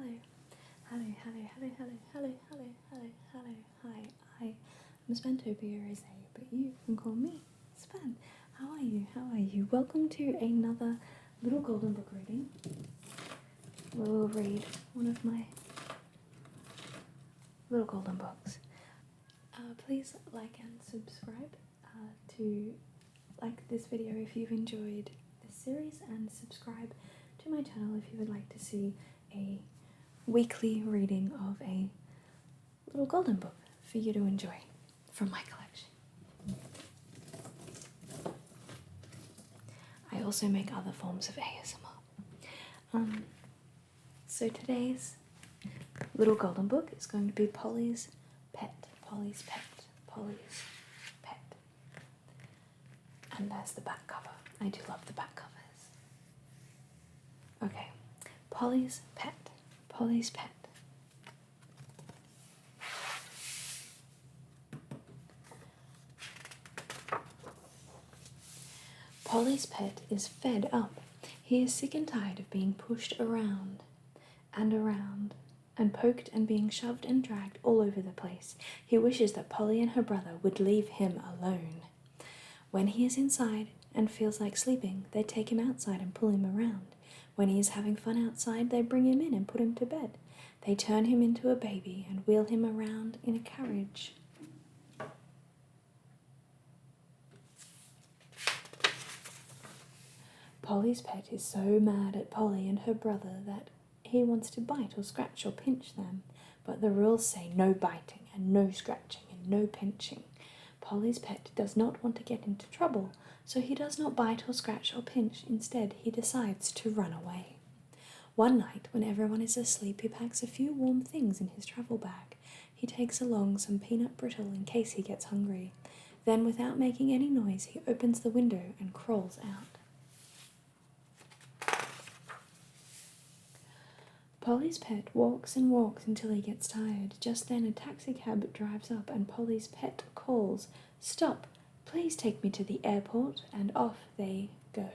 hello, hello, hello, hello, hello, hello, hello, hello, hello, hi, I'm Spantopia Rose, but you can call me Span. How are you? How are you? Welcome to another little golden book reading. We'll read one of my little golden books. Please like and subscribe to like this video if you've enjoyed this series, and subscribe to my channel if you would like to see a weekly reading of a little golden book for you to enjoy from my collection. I also make other forms of ASMR. So today's little golden book is going to be Polly's Pet. Polly's Pet. Polly's Pet. And there's the back cover. I do love the back covers. Okay, Polly's Pet. Polly's Pet. Polly's pet is fed up. He is sick and tired of being pushed around and poked and being shoved and dragged all over the place. He wishes that Polly and her brother would leave him alone. When he is inside and feels like sleeping, they take him outside and pull him around. When he is having fun outside, they bring him in and put him to bed. They turn him into a baby and wheel him around in a carriage. Polly's pet is so mad at Polly and her brother that he wants to bite or scratch or pinch them, but the rules say no biting and no scratching and no pinching. Polly's pet does not want to get into trouble, so he does not bite or scratch or pinch. Instead, he decides to run away. One night, when everyone is asleep, he packs a few warm things in his travel bag. He takes along some peanut brittle in case he gets hungry. Then, without making any noise, he opens the window and crawls out. Polly's pet walks and walks until he gets tired. Just then a taxicab drives up and Polly's pet calls, "Stop, please take me to the airport," and off they go.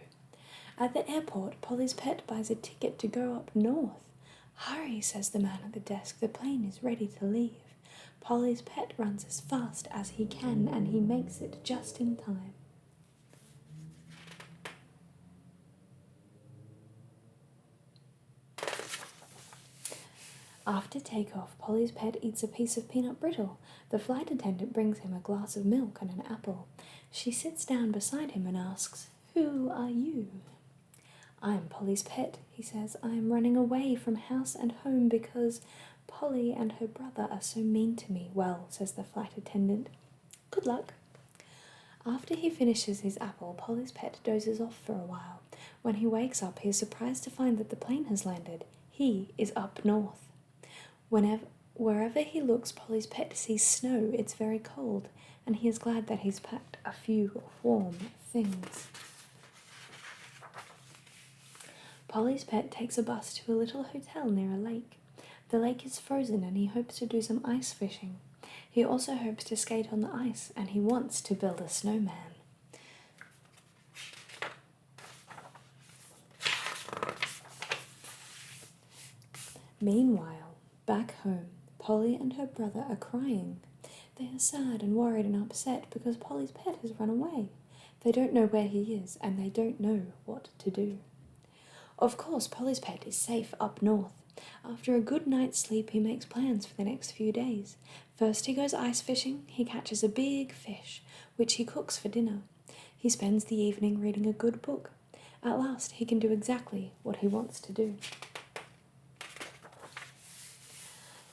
At the airport, Polly's pet buys a ticket to go up north. "Hurry," says the man at the desk, "the plane is ready to leave." Polly's pet runs as fast as he can and he makes it just in time. After takeoff, Polly's pet eats a piece of peanut brittle. The flight attendant brings him a glass of milk and an apple. She sits down beside him and asks, "Who are you?" "I'm Polly's pet," he says. "I am running away from house and home because Polly and her brother are so mean to me." "Well," says the flight attendant, "good luck." After he finishes his apple, Polly's pet dozes off for a while. When he wakes up, he is surprised to find that the plane has landed. He is up north. Wherever he looks, Polly's pet sees snow. It's very cold, and he is glad that he's packed a few warm things. Polly's pet takes a bus to a little hotel near a lake. The lake is frozen and he hopes to do some ice fishing. He also hopes to skate on the ice, and he wants to build a snowman. Meanwhile, back home, Polly and her brother are crying. They are sad and worried and upset because Polly's pet has run away. They don't know where he is and they don't know what to do. Of course, Polly's pet is safe up north. After a good night's sleep, he makes plans for the next few days. First, he goes ice fishing. He catches a big fish, which he cooks for dinner. He spends the evening reading a good book. At last, he can do exactly what he wants to do.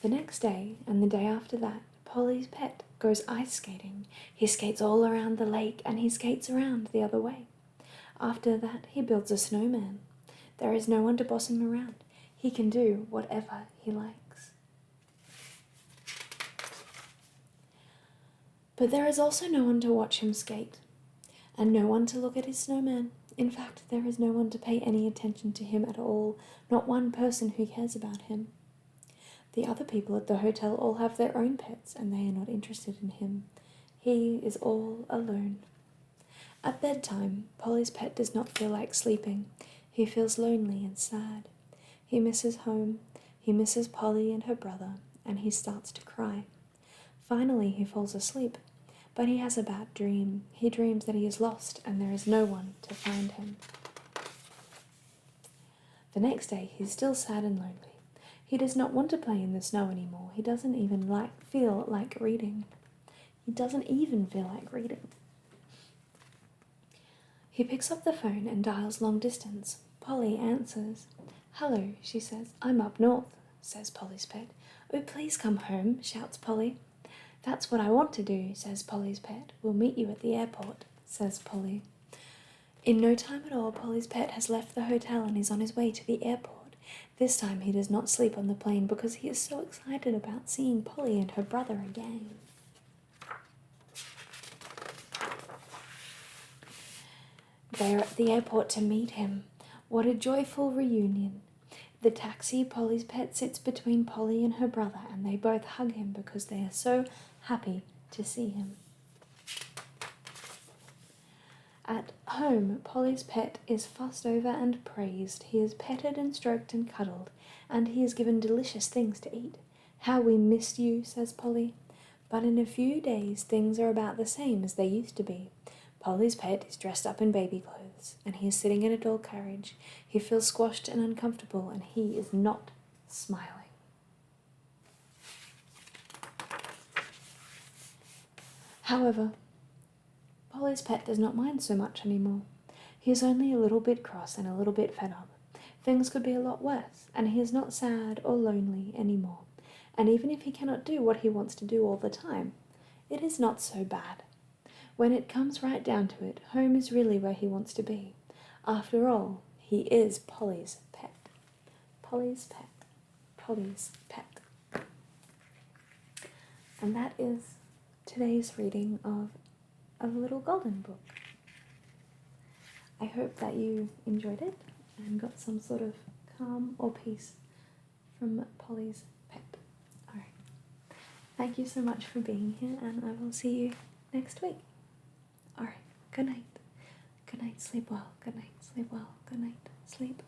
The next day, and the day after that, Polly's pet goes ice skating. He skates all around the lake and he skates around the other way. After that, he builds a snowman. There is no one to boss him around. He can do whatever he likes. But there is also no one to watch him skate, and no one to look at his snowman. In fact, there is no one to pay any attention to him at all, not one person who cares about him. The other people at the hotel all have their own pets, and they are not interested in him. He is all alone. At bedtime, Polly's pet does not feel like sleeping. He feels lonely and sad. He misses home. He misses Polly and her brother, and he starts to cry. Finally, he falls asleep, but he has a bad dream. He dreams that he is lost and there is no one to find him. The next day, he's still sad and lonely. He does not want to play in the snow anymore. He doesn't even feel like reading. He picks up the phone and dials long distance. Polly answers. "Hello," she says. "I'm up north," says Polly's pet. "Oh, please come home," shouts Polly. "That's what I want to do," says Polly's pet. "We'll meet you at the airport," says Polly. In no time at all, Polly's pet has left the hotel and is on his way to the airport. This time he does not sleep on the plane because he is so excited about seeing Polly and her brother again. They are at the airport to meet him. What a joyful reunion. The taxi, Polly's pet sits between Polly and her brother, and they both hug him because they are so happy to see him. At home, Polly's pet is fussed over and praised. He is petted and stroked and cuddled, and he is given delicious things to eat. "How we missed you," says Polly. But in a few days, things are about the same as they used to be. Polly's pet is dressed up in baby clothes, and he is sitting in a doll carriage. He feels squashed and uncomfortable, and he is not smiling. However, Polly's pet does not mind so much anymore. He is only a little bit cross and a little bit fed up. Things could be a lot worse, and he is not sad or lonely anymore. And even if he cannot do what he wants to do all the time, it is not so bad. When it comes right down to it, home is really where he wants to be. After all, he is Polly's pet. Polly's pet. Polly's pet. And that is today's reading of A Little Golden Book. I hope that you enjoyed it and got some sort of calm or peace from Polly's pet. Alright. Thank you so much for being here, and I will see you next week. Alright, good night. Good night, sleep well. Good night, sleep well. Good night, sleep